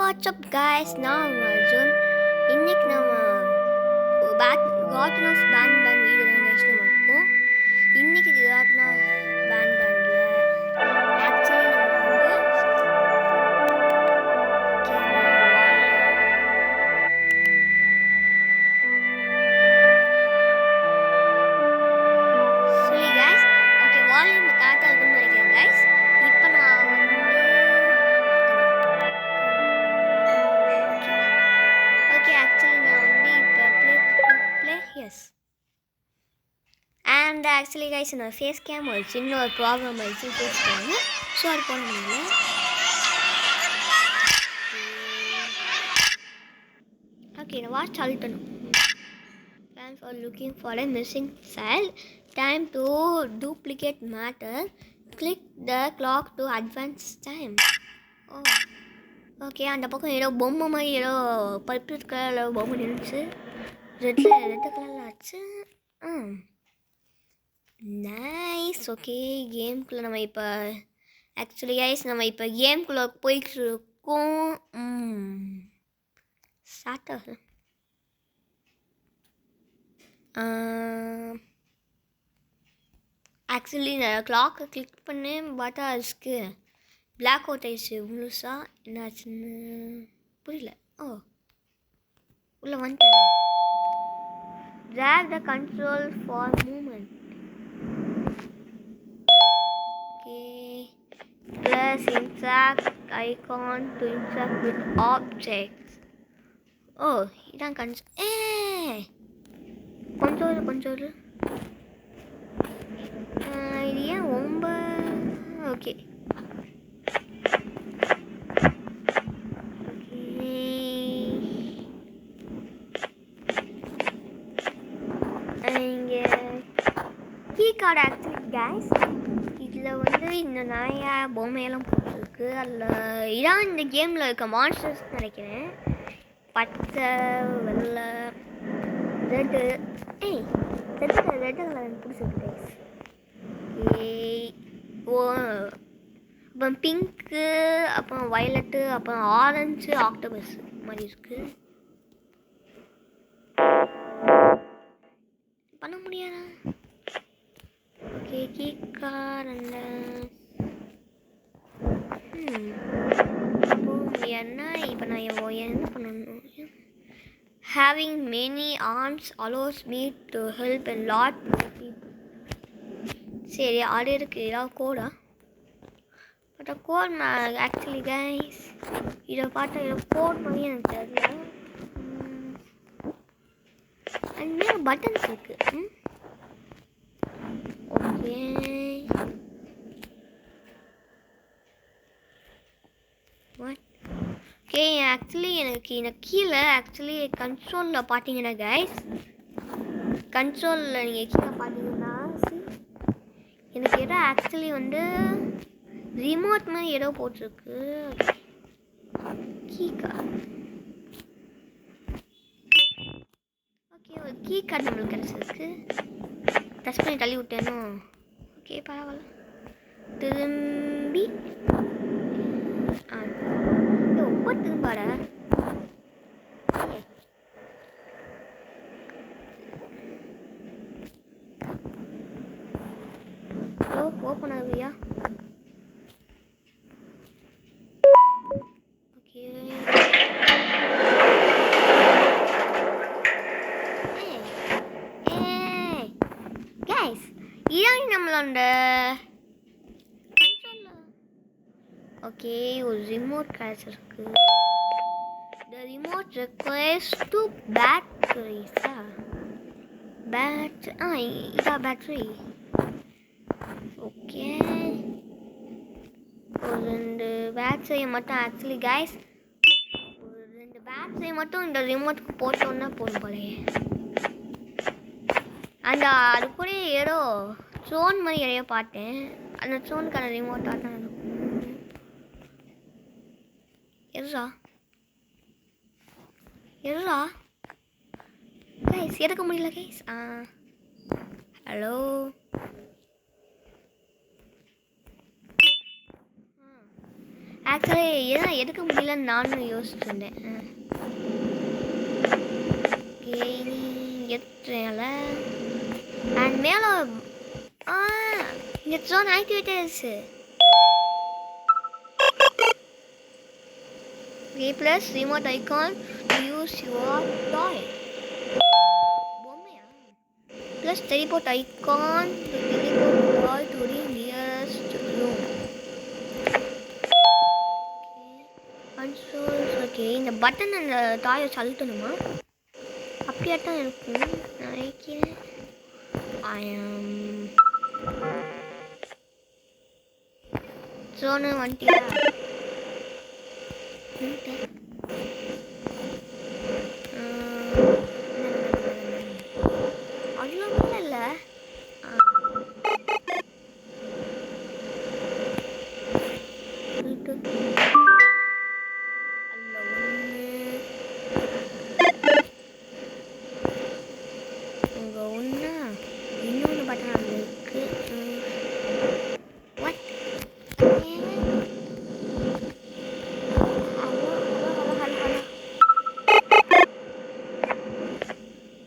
WhatsApp guys, நான் உங்கள் அர்ஜுன். இன்னைக்கு நம்ம கார்டன் ஆஃப் பேண்ட் வீடியோ தான் கைஸ் நம்ம இருக்கோம். இன்னைக்கு கார்டன் ஆஃப் பேண்டில் ஆக்சுவலி நம்ம வந்து சொல்லி கைஸ் ஓகே வால்யூம் கரெக்டாக இருக்குன்னு நினைக்கிறேன் கைஸ். இப்போ நான் வந்து ஓகே ஆக்சுவலி நான் வந்து இப்போ plays and actually guys என்னோட ஃபேஸ் கேம் ஒரு சின்ன ஒரு ப்ராப்ளம் ஆயிடுச்சு ஃபேஸ் கேமு. ஸோ அது போட முடியல. ஓகே நான் watch அழுத்தணும். Plan for looking for a missing cell. Time to duplicate matter. Click the clock to advance time. ஓ ஓகே அந்த பக்கம் ஏதோ பொம்மை மாதிரி ஏதோ பர்பிள் கலரில் பொம்மை நின்றுச்சு. ரெட்டு கலரில் ஆச்சு. நைஸ். ஓகே கேம்குள்ளே நம்ம இப்போ ஆக்சுவலி கைஸ் நம்ம இப்போ கேம்குள்ளே போயிட்டு இருக்கோம். ஸ்டார்ட் ஆகுது. ஆக்சுவலி நான் கிளாக்கை கிளிக் பண்ணேன் பார்த்தா அதுக்கு பிளாக் அவுட் ஆயிடுச்சு முழுசாக. என்னாச்சுன்னு புரியல. ஓ உள்ள வந்துட்டேன். drag the control for movement. Okay, press interact icon to interact with objects. Oh இதான் கொஞ்சம் இது ஏன் ரொம்ப ஓகே இங்கே கீ கார்டு ஆக்சுவலி கேஸ் இதில் வந்து இந்த நாயா பொம்மையெல்லாம் போட்டுருக்கு. அதில் இதான் இந்த கேமில் இருக்க மான்ஸ்டர்ஸ் நினைக்கிறேன். பச்சை வெள்ளை ரெட்டு ரெட்டு கலர் எனக்கு பிடிச்சிருக்கு கைஸ். ஓ அப்புறம் பிங்க்கு, அப்புறம் வயலட்டு, அப்புறம் ஆரஞ்சு ஆக்டோபஸ் மாதிரி இருக்கு. பண்ண முடியாதா? ஓகே கீக்கார் அந்த என்ன இப்போ நான் என்ன பண்ணணும்? Having many arms allows me to help a lot more people. சரி அது இருக்குது. ஏதாவது கோடா? பட் கோட் நான் ஆக்சுவலி கைஸ் இதை பார்த்தா ஏதோ கோட் மாதிரி எனக்கு தெரியல. அது மேலே பட்டன்ஸ் இருக்குது. ஓகே ஓகே ஆக்சுவலி எனக்கு கீழே ஆக்சுவலி கன்சோலில் பார்த்தீங்கன்னா கைஸ் கன்சோலில் நீங்கள் கீழே பார்த்தீங்கன்னா எனக்கு ஏதோ ஆக்சுவலி வந்து ரிமோட் மாதிரி ஏதோ போட்டிருக்கு. கீ கார்டு ஓகே ஒரு கீ கார்டு நம்மளுக்கு கிடச்சிருக்கு. டச் பண்ணி தள்ளி விட்டேனோ? ஓகே பரவாயில்ல. திரும்பி ரொம்ப திரும்பாட ஓப்பன் ஆகுதியா? ஓகே கைஸ் இதான் நம்மளோட ஓகே ஒரு ரிமோட் கிடச்சிருக்கு. The remote requires 2 batteries. இதான் பேட்டரி. ஓகே ஒரு 2 பேட்டரியை மட்டும் ஆக்சுவலி கைஸ் ஒரு 2 பேட்டரியை மட்டும் இந்த ரிமோட்டுக்கு போட்டோன்னா போதும் போலையே. அந்த அது கூட ஏதோ ட்ரோன் மாதிரி எதையோ பார்த்தேன். அந்த ட்ரோனுக்கான ரிமோட்டாக தான் இருக்கும். எதுரா கைஸ் எடுக்க முடியல கைஸ். ஹலோ ஆக்சுவலி எதனால் எடுக்க முடியலன்னு நானும் யோசிச்சுட்டு இருந்தேன். ஓகே நீ எடுத்துல அண்ட் மேலே இங்கே ஜோன் ஆக்டிவேட் ஆயிடுச்சு. Replace remote icon to use your toy. Bommaiya? Plus teleport icon to teleport toy to the nearest room. Consoles. Okay, இந்த பட்டன் அந்த டாயை அழுத்தணுமா? அப்படியாட்டம் இருக்கும் நினைக்கிறேன். ஜோனு வந்துட்டியா? அவ்வளோ இல்லை. இன்னொன்று பட்டன் அங்கே இருக்கு.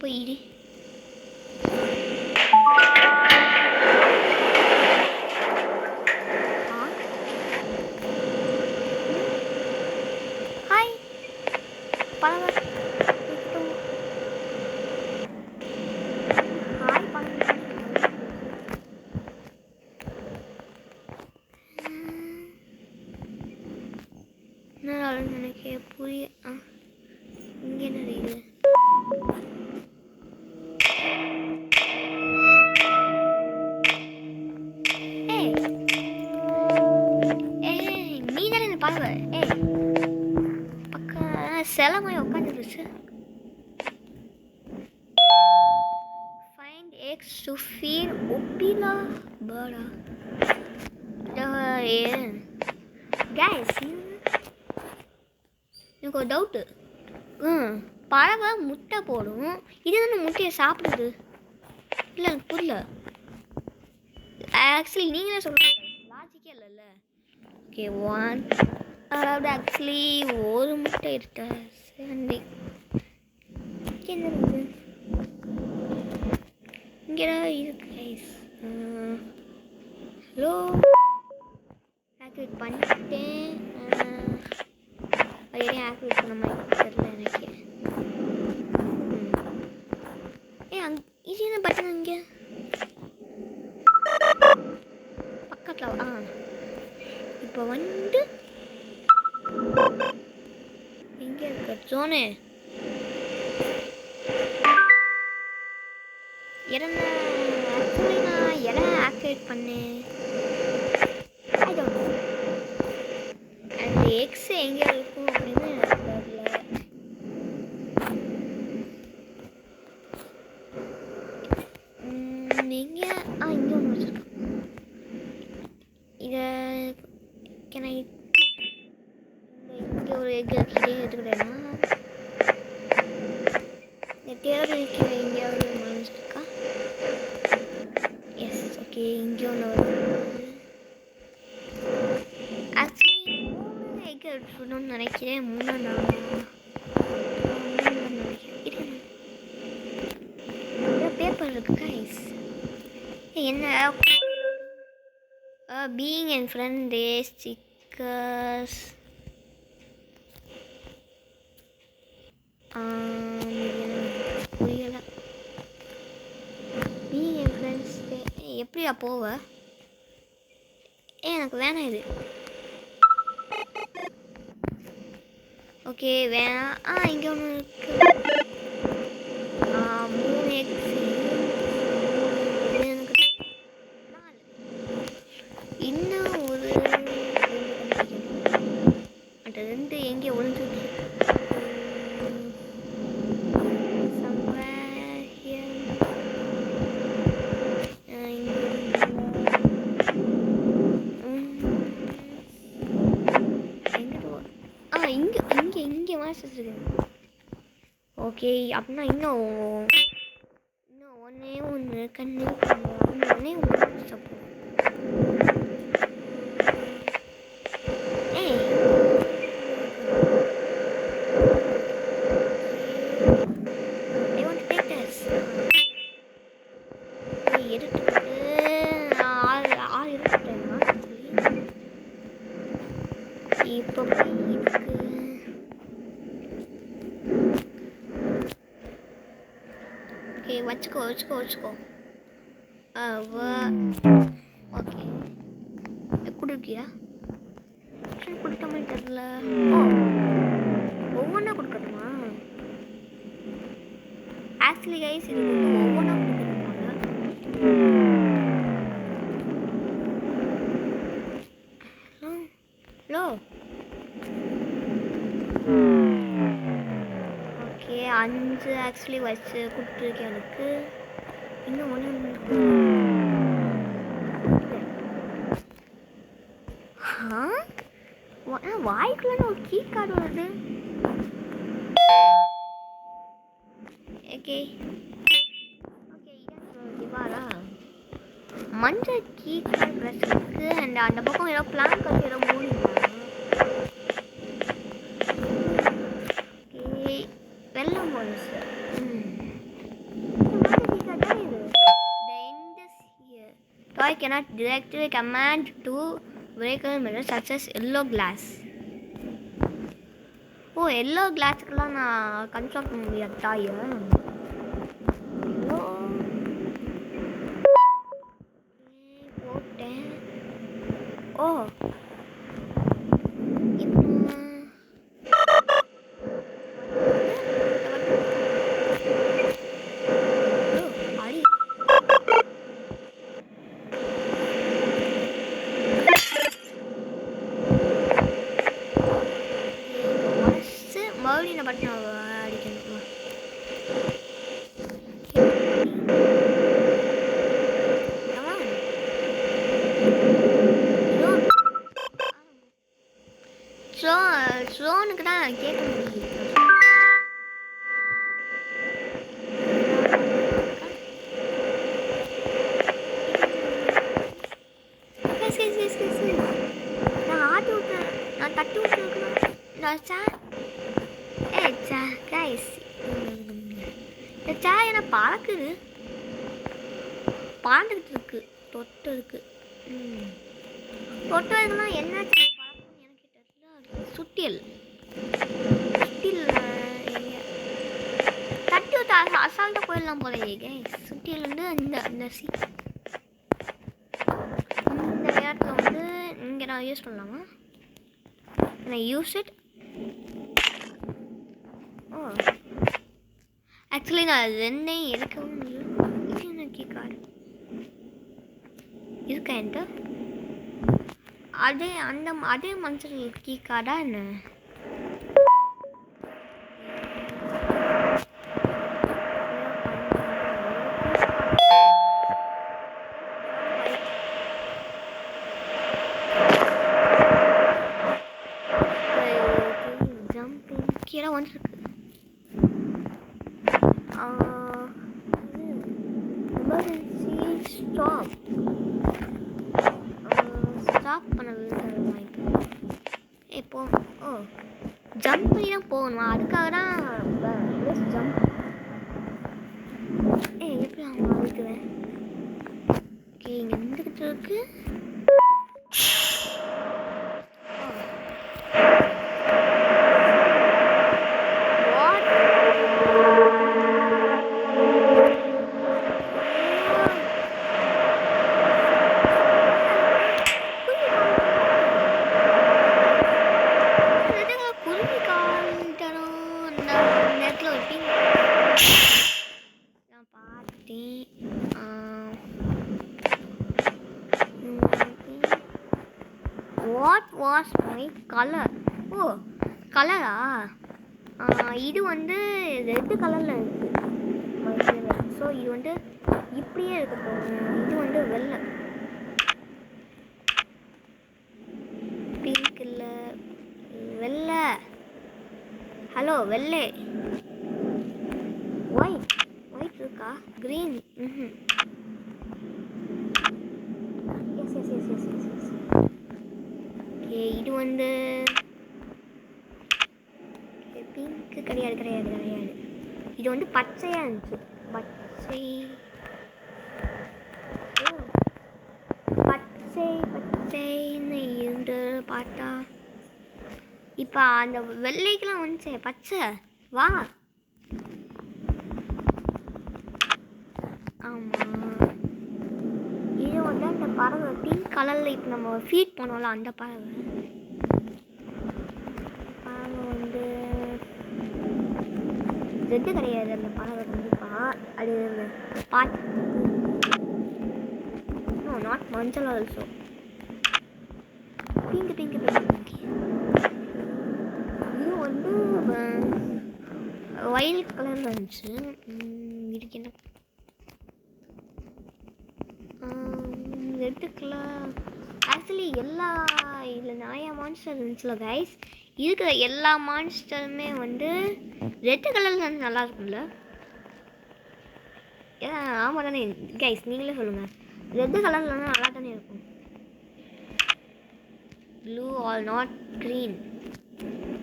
போயிடு. ஹாய் பழங்க. ஹாய் பழங்க. என்ன நினைக்க புரிய. இங்கே என்ன இது? செலமாய் உட்காந்துருச்சு. ஃபைண்ட் எக்ஸ் டு ஃபீட் ஒப்பிலா பேர்டா. கைஸ் எனக்கு ஒரு டவுட்டு. பறவை முட்டை போடும், இது தானே முட்டையை சாப்பிடுது. இல்லை எனக்கு புரியல. ஆக்சுவலி நீங்களே சொல்லுங்கள், லாஜிக்கே இல்லைல்ல. ஓகே ஒன் அதாவது ஆக்சுவலி ஒரு முட்டை இருக்கா? சரி என்ன இருக்குது இங்கே இருக்கு கைஸ். ஹலோ ஆக்டிவேட் பண்ணிட்டேன். அது எதையும் ஆக்டிவேட் பண்ண மாதிரி தெரியல எனக்கு. இது என்ன பட்டன் இங்கே பக்கத்தில்? இப்போ வந்து எங்கே இருக்க ஜோனு? இடம் ஆக்சுவலி நான் இடம் ஆக்டிவேட் பண்ணேன். அந்த எக்ஸ் எங்கே இருக்கும் அப்படின்னு எனக்கு தெரியல. எங்கே இங்கே ஒன்று வச்சுருக்கோம். இதை இங்கே ஒரு எக் எடுத்துக்கிட்டேன்னா இந்த டேபிள் கீழே எங்கேயாவது மறைஞ்சிருக்கா? எஸ் ஓகே இங்கே ஒன்று வருது. ஆக்சுவலி 3 எக் எடுத்துக்கணும்னு நினைக்கிறேன். 3 நினைக்கிறேன். பேப்பர் இருக்கு கைஸ். என்ன பீயிங் என் ஃப்ரெண்ட் டேஸ் ஸ்டிக்கர்ஸ். புரியலை. பீயிங் என் ஃப்ரெண்ட்ஸ் எப்படியா போவ? எனக்கு வேணாம் இது. ஓகே வேணாம். இங்கே ஒன்று இருக்கு. 3 எக்ஸ் இன்னும் ஒரு 2 எங்கே ஒழிஞ்சிட்டு இங்கே வாசிச்சிருக்கு. ஓகே அப்படின்னா இன்னும் ஒன்றே ஒன்று கண்ணு ஒன்றே ஒன்று சாப்பிடுவோம். ஓகே வச்சுக்கோ. ஓகே கொடுக்கியா? கொடுத்த மாதிரி தெரியல. ஒவ்வொன்றா கொடுக்கணுமா? ஆக்சுவலி கைஸ் இது ஒவ்வொன்றா கொடுக்கணுமாங்க? ஹலோ ஓகே 5 ஆக்சுவலி வச்சு கொடுத்துருக்கேன். எனக்கு இன்னும் ஒன்று வாய்க்குள்ள ஒரு கீ கார்டு வருது. ஓகே இவாரா மஞ்சள் கீ கார்டு ப்ரெஸ் இருக்கு. அண்ட் அந்த பக்கம் ஏதோ பிளான் கட்டி ஏதோ மூடி. ஓகே வெள்ளம் police. Toy cannot directly command to vehicle mirror such as yellow glass. O yellow கிளாஸுக்கெல்லாம் நான் கன்ஸ்ட்ரக்ட் பண்ண முடியாது டாய். போட்டேன். ஓ மறுபடியும் பட்டு அடிக்கணும். ஷோனுக்கு தான் கேட்க முடியும். நான் ஆட்டி விட்டேன். நான் தட்டி விட்டுருக்கணும். கைஸ் இந்த சாய் என்ன பறக்குது, பாண்டுக்கிட்டு இருக்கு. தொட்டதுக்கு தொட்டதுக்குலாம் என்ன பறக்குன்னு எனக்கு தெரியல. சுட்டியல் தட்டி விட்டு அசால்ட்டாக போயிடலாம் போலையே கைஸ். சுட்டியல் வந்து இந்த நேரத்தில் வந்து இங்கே நான் யூஸ் பண்ணலாமா? நான் யூஸ் இட். ஆக்சுவலி நான் ரெண்டையும் எடுக்கவும் முடியும். இது என்ன கீ கார்டு இருக்கா என்கிட்ட? அதே மனுஷன் கீ கார்டா என்ன? ஜம்பிங் கீழே வந்துருக்கு. ஸ்டாப் பண்ண விழுந்துருமா இப்போ? ஜம்ப் பண்ணி தான் போகணுமா? அதுக்காக தான் ஜம்ப். எப்படி நான் வாழ்க்குவேன்? ஓகே இங்கே இருந்துக்கிட்டு இருக்கு. What was my color? ஓ கலரா? இது வந்து ரெட் கலரில் இருக்குது. ஸோ இது வந்து இப்படியே இருக்கட்டும். இது வந்து வெள்ளை, பிங்க் இல்லை வெள்ளை. ஹலோ வெள்ளை. ஒயிட் இருக்கா? க்ரீன். எஸ். ஓகே இது வந்து பிங்க்கு கிடையாது. இது வந்து பச்சையாக இருந்துச்சு. பச்சைன்னு இருந்து பார்த்தா இப்போ இப்போ அந்த வெள்ளைக்கெல்லாம் வந்துச்சு பச்சை வா. ஆமாம், இது வந்து அந்த பறவை பிங்க் கலரில் இப்போ நம்ம ஃபீட் பண்ணோம்ல அந்த பறவை. பறவை வந்து ரெட்டு கிடையாது அந்த பறவை கண்டிப்பாக. அது பார்த்து நாட் மஞ்சள் ஆல்சோ பிங்க் பிங்க் பிங்க். இது வந்து ஒயிட் கலரில் இருந்துச்சு. இதுக்கு என்ன ரெட்டு கலர். ஆக்சுவலி எல்லா இதில் நிறையா மான்ஸ்டர் இருந்துச்சுல கைஸ். இருக்கிற எல்லா மான்ஸ்டருமே வந்து ரெட்டு கலரில் வந்து நல்லா இருக்கும்ல. ஆமாம் தானே கைஸ், நீங்களே சொல்லுங்கள். ரெட்டு கலரில் வந்து நல்லா தானே இருக்கும். Blue or not green.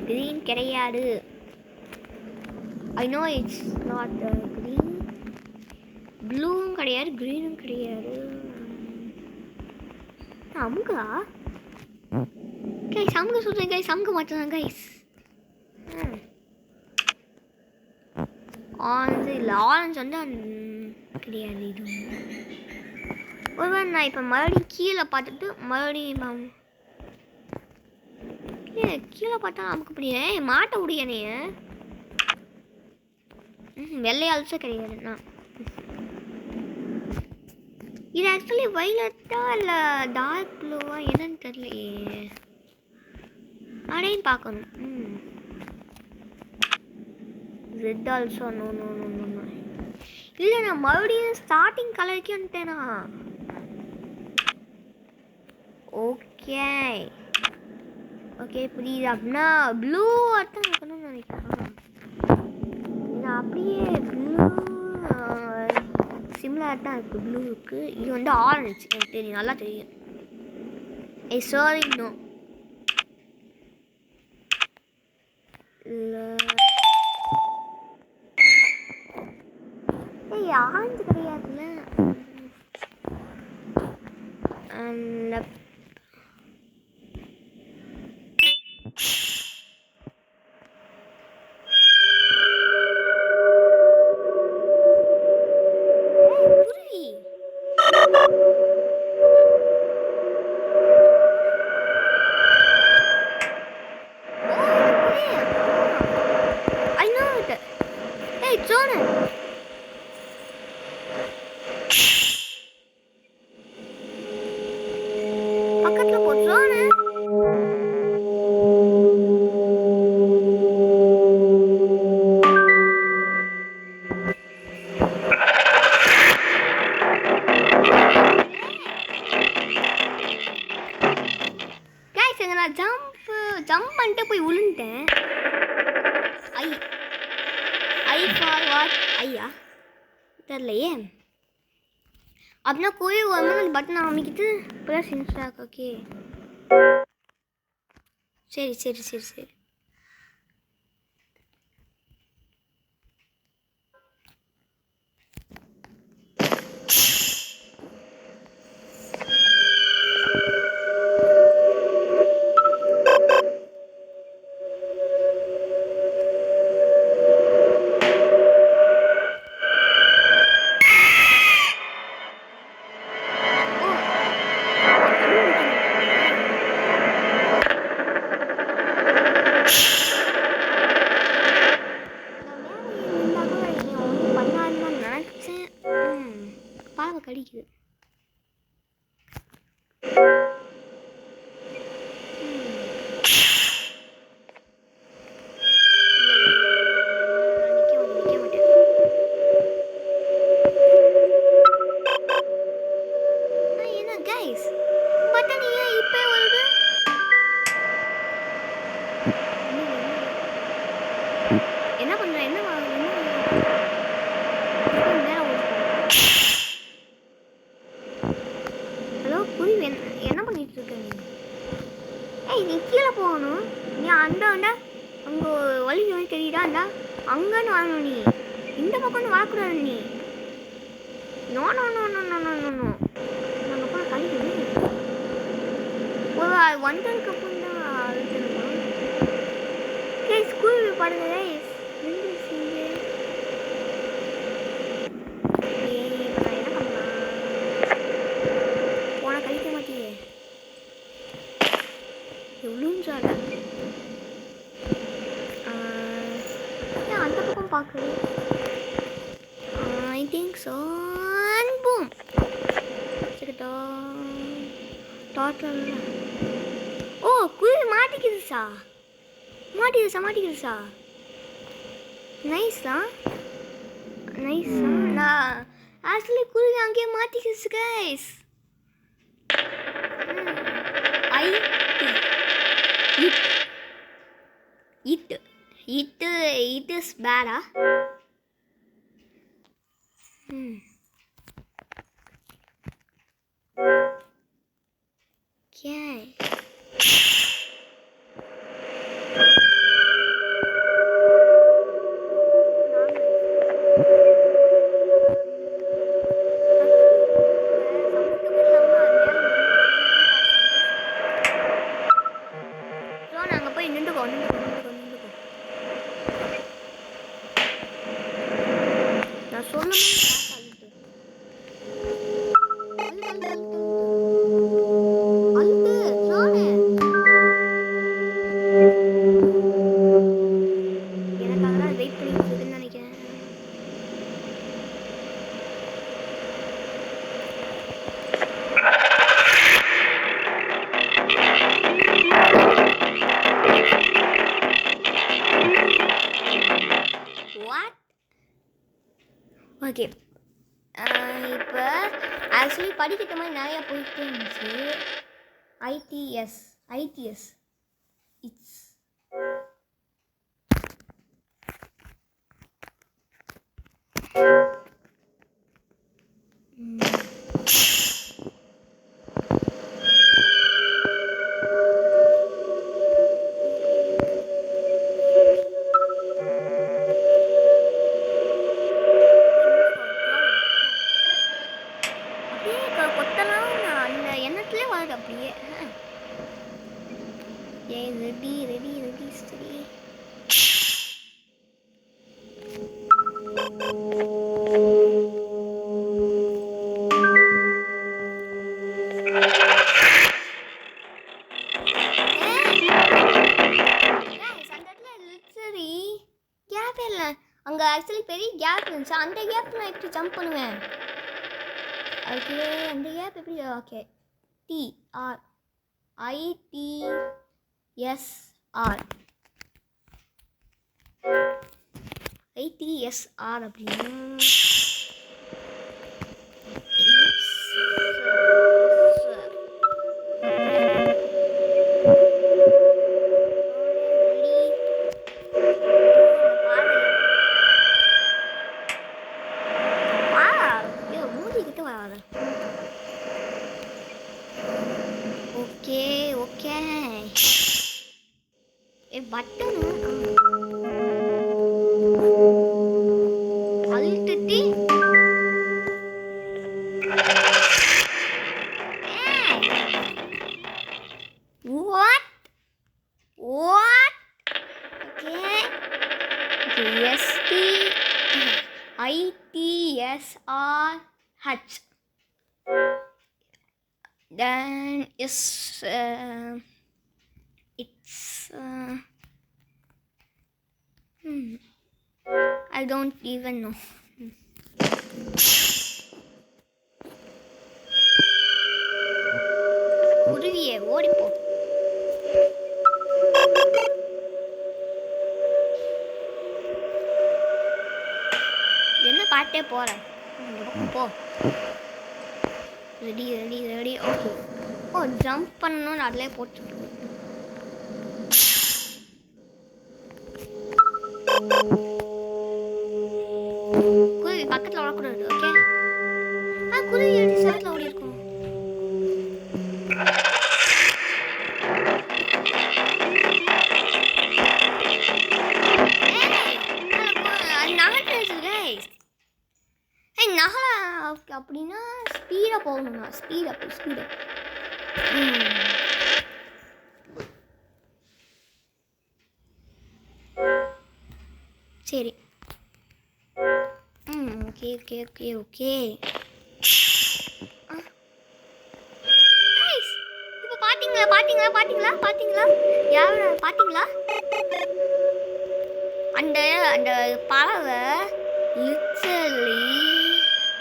Green கிடையாது. I know it's not green. ப்ளூவும் கிடையாது, க்ரீனும் கிடையாது. அமுகா கைஸ், அமுக சொல்கிறேன் கைஸ், அமுக மாட்டேன் கைஸ். ஆரஞ்சு இல்லை, ஆரஞ்சு வந்து கிடையாது. இது ஒருவேளை நான் இப்போ மறுபடியும் கீழே பார்த்துட்டு மறுபடியும் கீழே பார்த்தா நமக்கு புரியல. மாட்ட முடியனே. வெள்ளையால்சோ கிடையாதுண்ணா. இது ஆக்சுவலி வைலட்டா இல்லை டார்க் ப்ளூவா என்னன்னு தெரியலையே. அதையும் பார்க்கணும். Red also no no no no no. இல்லை, நான் மறுபடியும் ஸ்டார்டிங் கலருக்கே வந்துட்டேனா. ஓகே ஓகே புரியுது. அப்படின்னா ப்ளூ தான் இருக்கணும்னு நினைக்கிறேன். நான் அப்படியே ப்ளூ சிம்லர் தான் இருக்குது ப்ளூவுக்கு. இது வந்து ஆரஞ்சு எனக்கு தெரியும், நல்லா தெரியும். Sorry no. ஆரஞ்சு கிடையாதுல்ல. பக்கத்துல போச்சோன்னு நான் ஜம்ப் பண்ணிட்டு போய் விழுந்துட்டேன். I for what? ஐயா தெரியலையே. அப்படின்னா போய் ஒரு மணி பட்டன் அமைக்கிட்டு ப்ளஸ் இன்ஸ்டாக். ஓகே சரி சரி சரி சரி. கடிக்குது. என்ன கைஸ் பட்டன் ஏன் இப்போ வருது? என்ன பண்ற? என்ன என்ன பண்ணிட்டு இருக்க நீ? ஏய் நீ கீழே போகணும். நீ அந்த அங்கே வழி தெரியுதா? அங்கன்னு வாங்கணும். நீ இந்த பக்கம் வரக்கூடாது. நீ no no no no no no no no. நம்ம கூட கழிக்கணும். ஒரு வந்ததுக்கு அப்புறம் தான் பாருங்க guys. விழுந்துருச்சுங்க. இப்ப நான் என்ன பண்ணலாம்? போனா கழிக்க மாட்டியே. விழுந்தால. ஏன் அந்த பக்கம் பார்க்குது? I think so. And boom. சரிடா. டோட்டல். ஓ குயில் மாட்டிக்கிடுச்சா? மாட்டிக்கிடுச்சா? நைஸா? நான் ஆக்சுவலி குயில் அங்கேயே மாட்டிக்கிடுச்சு guys. It is bad. Okay. Okay இப்போ ஆக்சுவலி படிக்கிற மாதிரி நிறையா போயிட்டே இருந்துச்சு. ஐடிஎஸ் இட்ஸ் அப்படியே ரெடி சரி. கேப்பே இல்லை அங்கே ஆக்சுவலி பெரிய கேப் இருந்துச்சு. அந்த கேப் நான் எப்படி ஜம்ப் பண்ணுவேன்? ஓகே அந்த கேப் எப்படி? ஓகே TR ITSR அப்படின்னா ஓகே பட்டன் அழுத்திட்டு what okay ITSRH then it's I don't even know. குருவியே ஓடிப்போ. என்ன காட்டே போறேன் போ. Ready okay. ஓ ஜம்ப் பண்ணணும்னு அதிலே போட்டு குருவி பக்கத்தில் ஓடக்கூடாது. ஓகே குருவி எப்படி சைடில் ஓடி இருக்கும்? நகலா அப்படின்னா ஸ்பீடாக போகணும்னா ஸ்பீடப் சரி. Okay okay okay okay. இப்போ பார்த்தீங்களா பார்த்தீங்களா பார்த்தீங்களா பார்த்தீங்களா யார் பார்த்தீங்களா? அந்த அந்த பறவை லிட்ரலி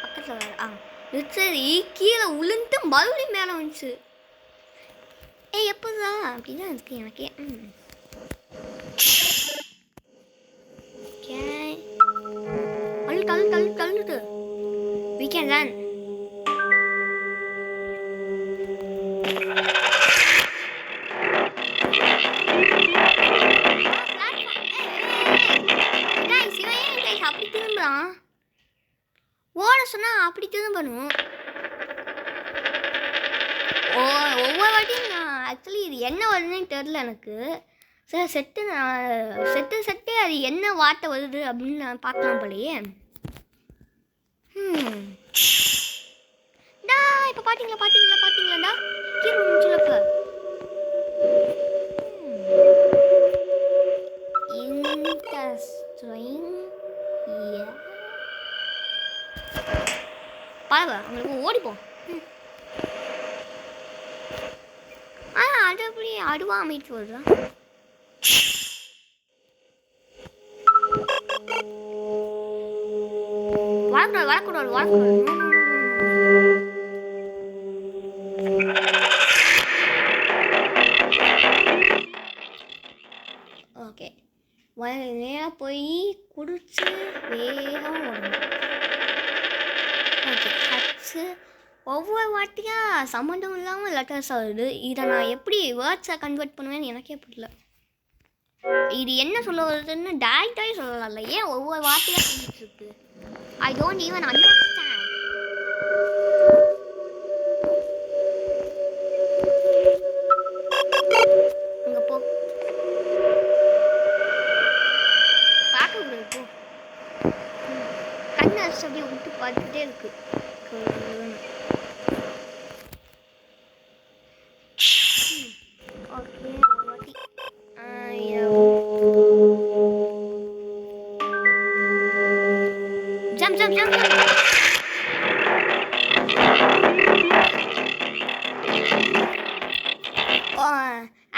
பக்கத்தில் லிட்ரலி கீழே உளுந்து மறுபடியும் மேலே வந்துச்சு. எப்போதான் அப்படிதான் இருக்கு எனக்கே. தள்ளுட்டு we can run. அப்படி திரும்பலாம். ஓட சொன்னா அப்படி திரும்பணும். ஒவ்வொரு வாட்டியும் நான் ஆக்சுவலி இது என்ன வருதுன்னு தெரில எனக்கு. சரி செட்டு அது என்ன வார்த்தை வருது அப்படின்னு நான் பார்க்கலாம் போலையே. இப்போ பார்த்தீங்களாடா கீழே முடிச்சுலப்ப பாருங்க அவங்களுக்கு ஓடிப்போம். அது அப்படி அதுவா அமைச்சு வருதா? வரக்கூடாது. ஓகே நேராக போய் குடிச்சு வேகம் ஓடணும். ஓகே ஹட்ஸு ஒவ்வொரு வாட்டியாக சம்மந்தம் இல்லாமல் லெட்டர்ஸ் ஆகுது. இதை நான் எப்படி வேர்ட்ஸை கன்வெர்ட் பண்ணுவேன்னு எனக்கே புரியல. இது என்ன சொல்ல வருதுன்னு டேரக்டாகவே சொல்லலாம்ல, ஏன் ஒவ்வொரு வார்த்தையாக சொல்லிட்டு இருக்கு? I don't even understand. அங்கே போ பார்க்கக்கூடாது, போ. கண்ணை அடிச்சு அப்படியே விட்டு பார்த்துட்டே இருக்கு. Okay jump.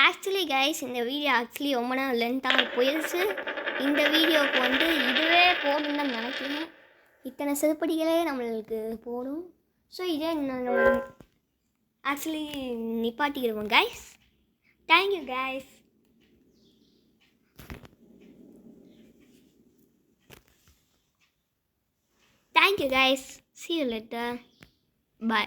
ஆக்சுவலி கைஸ் இந்த வீடியோ ரொம்ப நேரம் லென்த்தாக போயிடுச்சு. இந்த வீடியோவுக்கு வந்து இதுவே போதும் தான் நினைக்கிறேன். இத்தனை சிறுபடிகளே நம்மளுக்கு போடும். ஸோ இதே நம்ம ஆக்சுவலி நிப்பாட்டிக்கிறோம் guys. Thank you guys. See you later. Bye.